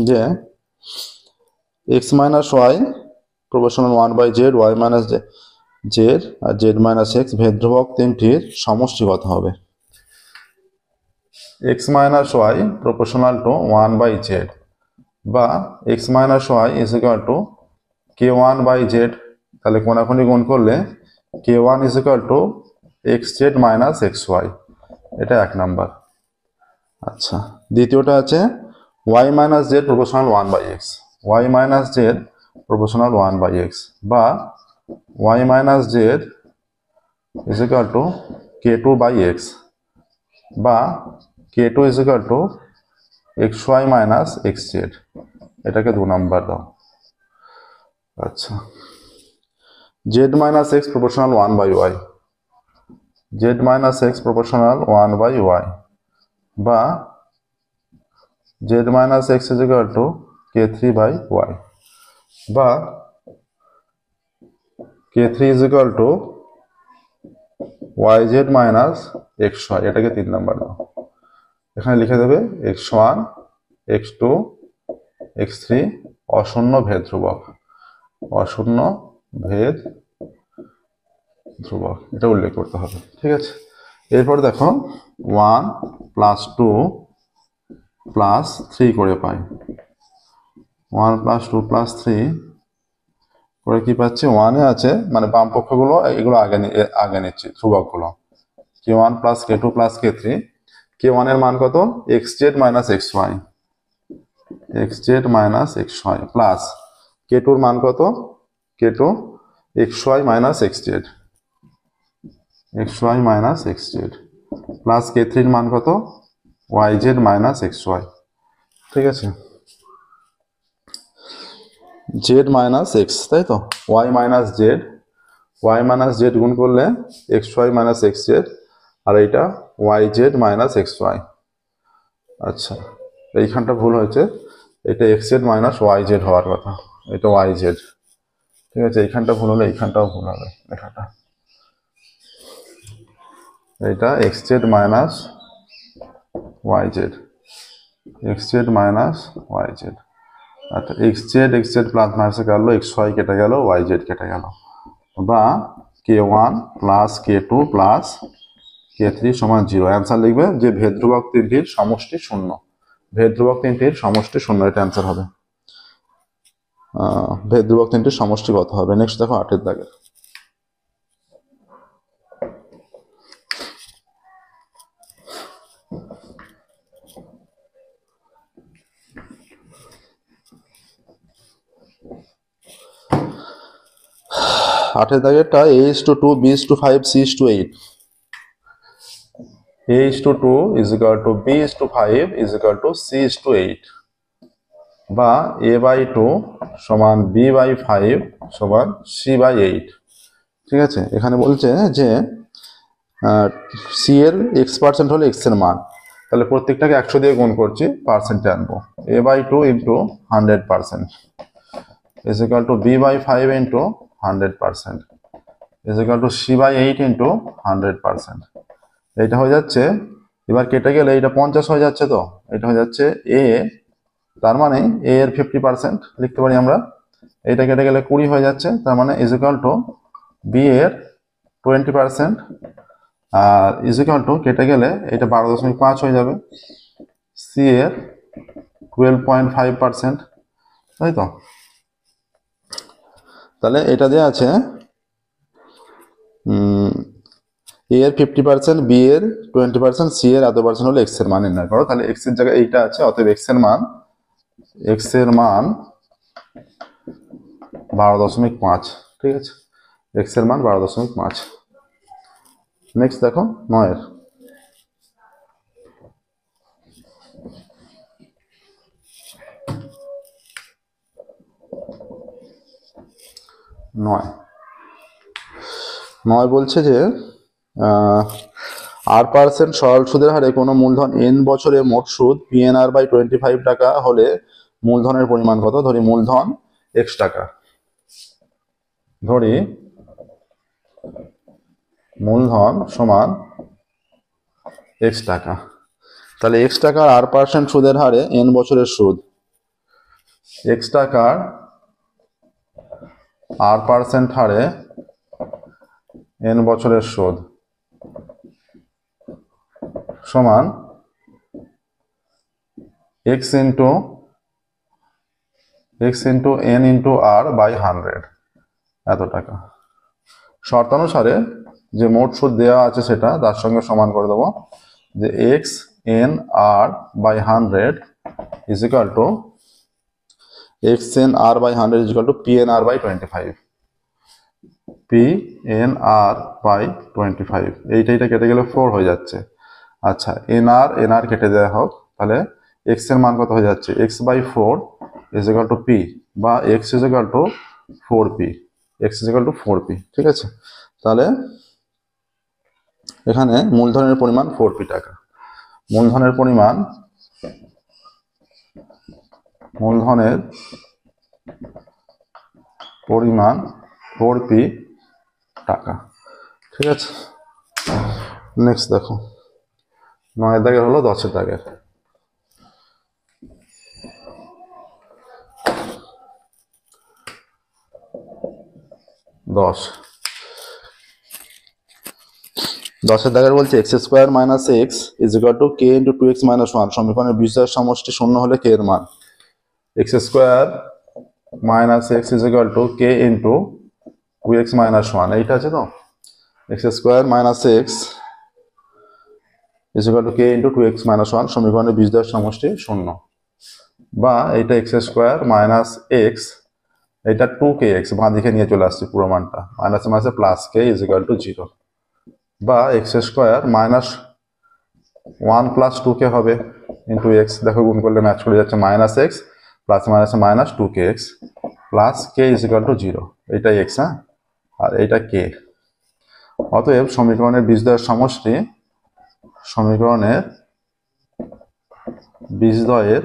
যে x minus y proportional 1/z, y minus z আর z মাইনাস x ভেদ ধ্রুবক তিনটির সমষ্টি কত হবে? x minus y proportional to 1/z বা x minus y is equal to k1/z, তাহলে কোনাকুনি গুণ করলে k1 is equal to xz minus xy, এটা 1 নাম্বার। আচ্ছা, দ্বিতীয়টা আছে y minus z proportional 1/x, y minus z proportional 1/x বা y minus z is equal to k2/x বা k2 is equal two xy minus xz, এটাকে 2 number দাও। আচ্ছা, z minus x proportional 1/y, z minus x proportional 1/y বা z minus x is equal two k3/y বা k3 is equal two yz minus xy, এটাকে 3 number দাও। এখানে লিখে দেবে x1, x2, x3 অশূন্য ভেদ ধ্রুবক, অশূন্য ভেদ ধ্রুবক, এটা উল্লেখ করতে হবে। ঠিক আছে, এরপর দেখো 1 প্লাস 2 প্লাস 3 করে পাই। 1 প্লাস 2 প্লাস 3 করে কি পাচ্ছি? 1 এ আছে, মানে বাম পক্ষগুলো এগুলো আগে নিচ্ছি ধ্রুবকগুলো, k1 plus k2 plus k3। k1 এর মান কত? xz minus xy, xz minus xy plus k2 এর মান কত? k2 xy minus xz, xy minus xz plus k3 এর মান কত? yz minus xy। ঠিক আছে, z মাইনাস x, তাই তো, y মাইনাস z গুণ করলে xy মাইনাস xz আর এইটা yz মাইনাস xy। আচ্ছা, এইখানটা ভুল হয়েছে, এটা xz মাইনাস yz হওয়ার কথা, এটা yz। ঠিক আছে, এইখানটা ভুল হলে এইখানটাও ভুল হবে, লেখাটা এটা xz minus yz, xz minus yz। আচ্ছা, xz প্লাস মাইনাসে গেল, xy কেটে গেল, yz কেটে গেল, বা k1 plus k2 plus k3 সমান 0। অ্যান্সার লিখবে যে ভেদ ধ্রুবক তিনটির সমষ্টি 0, ভেদ ধ্রুবক তিনটির সমষ্টি 0, এটা অ্যান্সার হবে। ভেদ ধ্রুবক তিনটির সমষ্টি কত হবে? নেক্সট দেখো 8 এর দাগে। আটের দাগেরটা a:2, b:5, c:8, a:2 is equal to b:5 is equal to c:8 বা a/2 সমান b/5 সমান c/8। ঠিক আছে, এখানে বলছে যে c এর x% হলে x এর মান, তাহলে প্রত্যেকটাকে 100 দিয়ে গুণ করছি, পার্সেন্টে আনবো, a/2 into 100% is equal to b/5 into 100% is equal to c/8 into 100%। এইটা হয়ে যাচ্ছে, এবার কেটে গেলে এটা 50 হয়ে যাচ্ছে, তো এটা হয়ে যাচ্ছে a, তার মানে a এর 50% লিখতে পারি আমরা। এইটা কেটে গেলে 20 হয়ে যাচ্ছে, তার মানে is equal to b এর 20%, আর is equal to কেটে গেলে এটা 12.5 হয়ে যাবে, c এর 12.5%, তাই তো। তাহলে এটা দেওয়া আছে a এর 50%, b এর 20%, c এর এত পার্সেন্ট হলে x এর মান নির্ণয় করো। তাহলে x এর জায়গায় এইটা আছে, অতএব x এর মান 12.5। ঠিক আছে, x এর মান 12.5। নেক্সট দেখো 9 এর। 9 বলছে যে R% সরল সুদের হারে কোনো মূলধন n বছরে মোট সুদ PNR বাই 25 টাকা হলে মূলধনের পরিমাণ কত? ধরি মূলধন x টাকা, ধরি মূলধন সমান x টাকা, তাহলে x টাকার R% সুদের হারে n বছরের সুদ, x টাকার R% হারে n বছরের সুদ সমান x into n into r by 100 এত টাকা। শর্তানুসারে যে মোট সুদ দেওয়া আছে সেটা তার সঙ্গে সমান করে দেবো যে x n r by 100 is equal to x n r by 100 is equal to PNR by 25, PNR by 25, এইটা কেটে গেলে 4 হয়ে যাচ্ছে। আচ্ছা, NR কেটে দেওয়া হোক, তাহলে x এর মান কত হয়ে যাচ্ছে? x by 4 is equal to p, বা x is equal to 4p, x is equal to 4p। ঠিক আছে, তাহলে এখানে মূলধনের পরিমাণ 4p টাকা, মূলধনের পরিমাণ 4p টাকা। ঠিক আছে, নেক্সট দেখো 9 দাগের হলো 10 দাগের। দশের দাগের বলছে x square minus x is equal two k into 2x minus 1 সমীকরণের বিজয়ের সমষ্টি শূন্য হলে k এর মান। x square minus x is equal two k into 2x minus 1, এইটা আছে তো? x square minus x is equal two k into 2x minus 1 সমীকরণের বিজয়ের সমষ্টি শূন্য, বা এইটা x স্কোয়ার মাইনাস এক্স, এটা 2kx বাঁ দিকে নিয়ে চলে আসছে পুরো মানটা, মাইনাস মাইনাসে plus k is equal two 0, বা x square minus 1 plus 2k হবে ইন্টু x, দেখো গুণ করলে ম্যাচ করে যাচ্ছে, মাইনাস এক্স প্লাস মাইনাসে minus 2kx plus k is equal two 0, এইটা x, হ্যাঁ, আর এইটা k। অতএব সমীকরণের বীজদ্বয়ের সমষ্টি, সমীকরণের বীজদ্বয়ের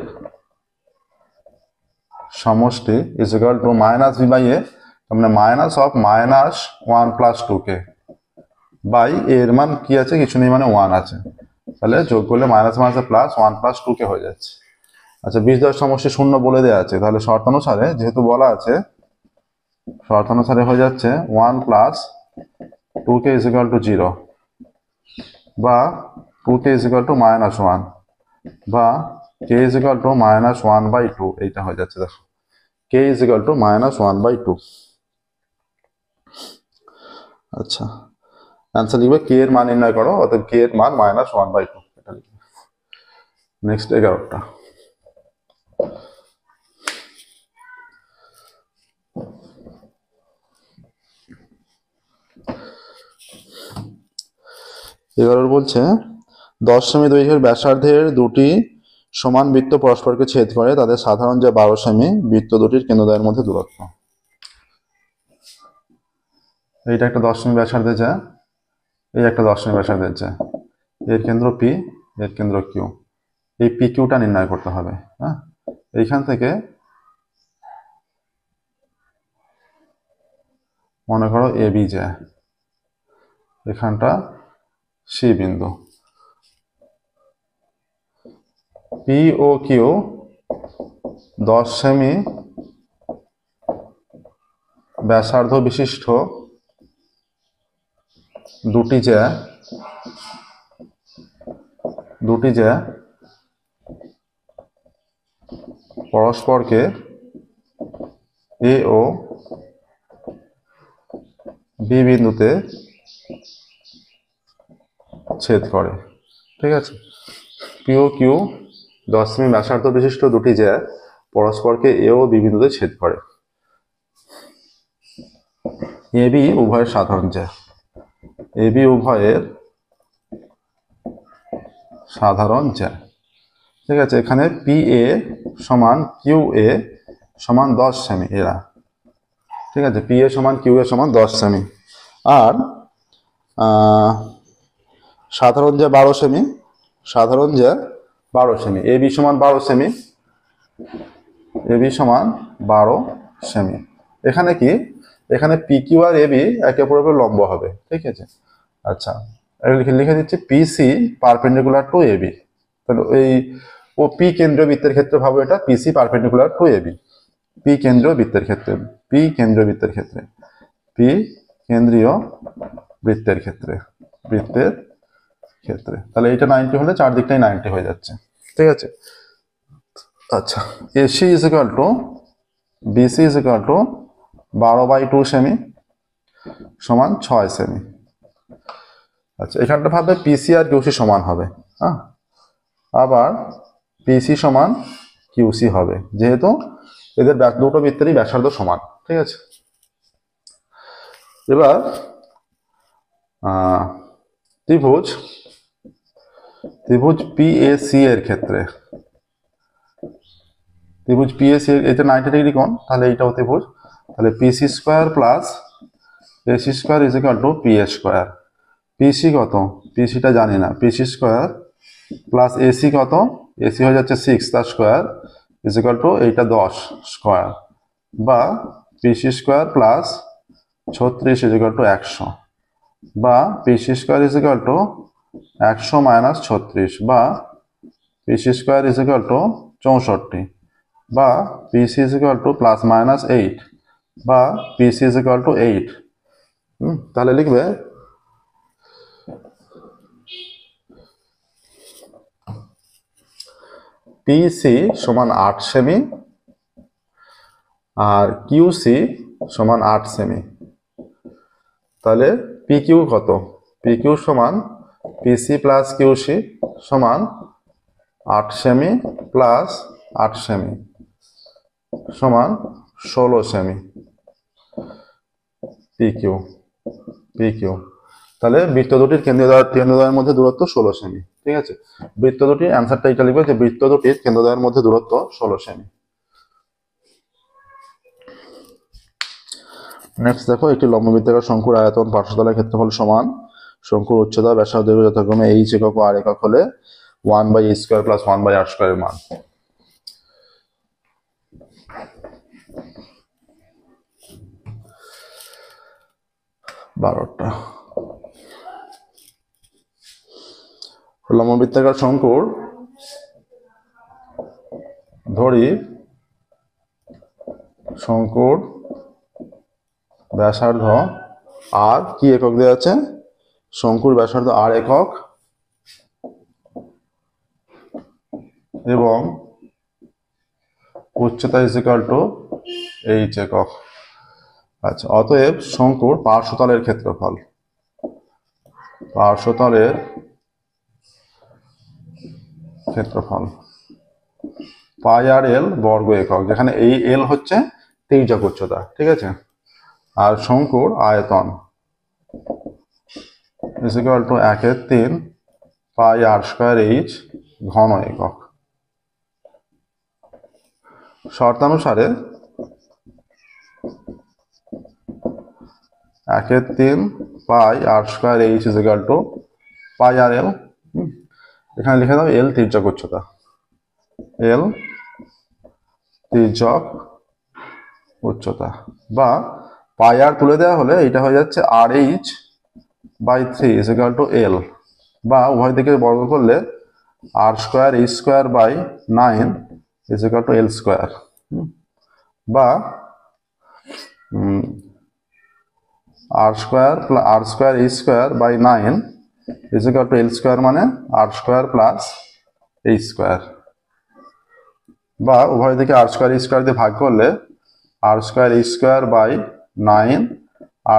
সমষ্টি is equal to minus v by a, মানে minus of minus 1 plus 2k by এর মান কি আছে? কিছু নেই, মানে 1 আছে, তাহলে যোগ করলে মাইনাস মাইনাসে প্লাস 1 প্লাস 2k হয়ে যাচ্ছে। আচ্ছা, বীজদ্বয়ের সমষ্টি শূন্য বলে দেওয়া আছে, তাহলে শর্তানুসারে যেহেতু বলা আছে, শর্তানুসারে হয়ে যাচ্ছে 1 plus 2k is equal two 0, বা 2k is equal to minus 1, বা k is equal to minus 1 by 2, এইটা হয়ে যাচ্ছে। দেখো k is equal to minus 1 by 2। আচ্ছা, অ্যান্সার লিখবে k এর মান নির্ণয় করো, অর্থাৎ k এর মান মাইনাস 1 বাই 2, এটা লিখবে। নেক্সট 11টা। বলছে 10 সেমি দৈর্ঘ্যের ব্যাসার্ধের দুটি সমান বৃত্ত পরস্পরকে ছেদ করে, তাদের সাধারণ যে 12 সেমি, বৃত্ত দুটির কেন্দ্রদ্বয়ের মধ্যে দূরত্ব। এইটা একটা 10 সেমি ব্যাসার্ধের যা, এই একটা 10 সেমি ব্যাসার্ধের যা, এর কেন্দ্র P, এর কেন্দ্র Q, এই PQটা নির্ণয় করতে হবে। হ্যাঁ, এইখান থেকে মনে করো AB যায়, এখানটা C বিন্দু, P ও Q 10 সেমি ব্যাসার্ধ বিশিষ্ট দুটি জ্যা পরস্পরকে A ও B বিন্দুতে ছেদ করে। ঠিক আছে, P ও Q 10 সেমি ব্যাসার্ধ বিশিষ্ট দুটি জ্যা পরস্পরকে A ও B বিন্দুতে ছেদ করে। AB উভয়ের সাধারণ জ্যা, AB উভয়ের সাধারণ জ্যা। ঠিক আছে, এখানে PA সমান QA সমান 10 সেমি এরা। ঠিক আছে, PA সমান QA সমান 10 সেমি, আর সাধারণ যে 12 সেমি, সাধারণ যে 12 সেমি, এবি সমান 12 সেমি, এবি সমান 12 সেমি। এখানে কি, এখানে পি কিউ আর এবি একে অপরের লম্ব হবে, ঠিক আছে। আচ্ছা, লিখে দিচ্ছি পিসি পারপেন্ডিকুলার টু এবি। তাহলে এই ও পি কেন্দ্রীয় বৃত্তের ক্ষেত্রে ভাবো এটা পিসি পারপেন্ডিকুলার টু এবি, পি কেন্দ্রীয় বৃত্তের ক্ষেত্রে, পি কেন্দ্রীয় বৃত্তের ক্ষেত্রে, পি কেন্দ্রীয় বৃত্তের ক্ষেত্রে, বৃত্তের ক্ষেত্রে। তাহলে এইটা 90 হলে চারদিকটাই 90 হয়ে যাচ্ছে, ঠিক আছে। আচ্ছা, AC is equal to BC is equal to 12/2 সেমি সমান 6 সেমি। আচ্ছা, এখানটা ভাববে পিসি আর কিউসি সমান হবে, হ্যাঁ, আবার পিসি সমান কিউসি হবে, যেহেতু এদের দুটো বৃত্তেরই ব্যাসার্ধ সমান, ঠিক আছে। এবার ত্রিভুজ পিএসি এর ক্ষেত্রে, ত্রিভুজ পিএসি এটা 90 ডিগ্রি কোণ, তাহলে এইটাও ত্রিভুজ, তাহলে PC square plus AC square is equal to PA square. PC কত, পিসিটা জানি না, পিসি স্কোয়ার প্লাস এসি কত, এসি হয়ে যাচ্ছে 6 তার স্কোয়ার ইজ ইকুয়াল টু এইটা 10 স্কোয়ার, বা PC square plus 36 is equal to 100, বা PC square is equal to 100 minus 36, বা PC square is equal to 64, বা PC is equal to plus minus 8, বা পিসি ইজ ইকুয়াল টু 8। তাহলে লিখবে পিসি সমান 8 semi আর QC সমান 8 সেমি। তাহলে পি কিউ কত, পি কিউ সমান পিসি প্লাস কিউসি সমান 8 সেমি প্লাস 8 সেমি সমান 16 সেমি। পি কিউ, তাহলে বৃত্ত দুটির কেন্দ্রদ্বয়ের মধ্যে দূরত্ব 16 সেমি, ঠিক আছে। বৃত্ত দুটির অ্যান্সারটা এটা লিখবে যে বৃত্ত দুটির কেন্দ্রদ্বয়ের মধ্যে দূরত্ব 16 সেমি। নেক্সট দেখো, একটি লম্ববৃত্তাকার শঙ্কুর আয়তন পার্শ্বতলের ক্ষেত্রফল সমান শঙ্কুর উচ্চতা ব্যাসার্ধ যথাক্রমে এইচ একক ও আর একক হলে 1/a² প্লাস 1/r² এর মান। বারোটা লম্ববৃত্তাকার শঙ্কুর ধরি শঙ্কুর ব্যাসার্ধ আর কি একক দেওয়া আছে, শঙ্কুর ব্যাসার্ধ আর একক এবং উচ্চতা ইজ ইকুয়াল টু এইচ একক। আচ্ছা, অতএব শঙ্কুর পার্শ্বতলের ক্ষেত্রফল, পার্শ্বতলের ক্ষেত্রফল পাই আর এল বর্গ একক, যেখানে এই এল হচ্ছে তির্যক উচ্চতা, ঠিক আছে। আর শঙ্কুর আয়তন is equal to 1/3 pi r² H ঘন একক। শর্তানুসারে 1/3 pi r² H is equal to pi R L. এখানে লিখে দাও এল তির্যক উচ্চতা, এল তির্যক উচ্চতা, বা পাই আর তুলে দেওয়া হলে এটা হয়ে যাচ্ছে RH/3 ইজ ইকুয়াল টু এল, বা উভয় দিকে বর্গ করলে r²h²/9 is equal two l², বা r²h²/9 is equal two l² মানে r² প্লাস h², বা উভয় দিকে r²h² দিয়ে ভাগ করলে r²h²/9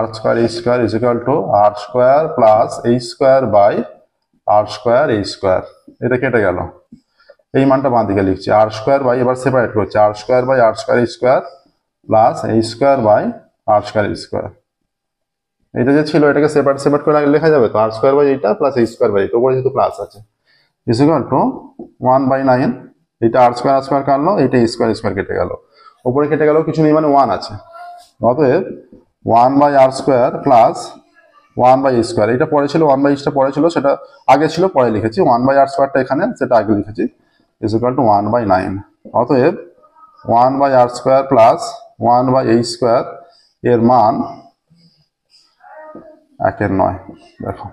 r²h² is equal two r² plus h²/r²h²। এটা কেটে গেল, এই মানটা বাঁ দিকে লিখছি, r² এবার সেপারেট করছি, r²/r²h² প্লাস h²/r²h²। এটা যে ছিল এটাকে সেপারেট করে লেখা যাবে তো, r² এইটা প্লাস h²/এটা, উপরে যেহেতু প্লাস আছে, ইজ ইকুয়াল টু 1/9, এটা r² কাটলো, এটা h²h² কেটে গেল, উপরে কেটে গেল কিছু নেই মানে 1 আছে, অতএব 1/r² প্লাস 1/a², এটা পরে ছিল 1/টা পরে ছিল, সেটা আগে ছিল পরে লিখেছি, 1/r²টা এখানে সেটা আগে লিখেছি, ইকুয়াল টু 1/9। অতএব 1/r² প্লাস 1/a² এর মান 1/9। দেখো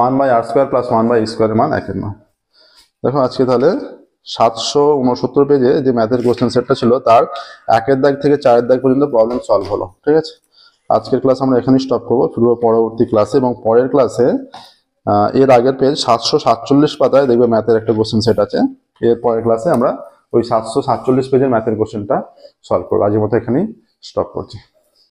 1/r² প্লাস 1/a² এর মান 1/9। দেখো আজকে তাহলে 769 পেজে যে ম্যাথের কোশ্চেন সেটটা ছিল তার 1-এর দাগ থেকে 4-এর দাগ পর্যন্ত প্রবলেম সলভ হলো। ঠিক আছে, আজকের ক্লাস আমরা এখানেই স্টপ করবো, ফিরবো পরবর্তী ক্লাসে। এবং পরের ক্লাসে এর আগের পেজ 747 পাতায় দেখবে ম্যাথের একটা কোশ্চেন সেট আছে। এর পরের ক্লাসে আমরা ওই 747 পেজের ম্যাথের কোশ্চেনটা সলভ করবো। আজকের মতো এখানেই স্টপ করছি।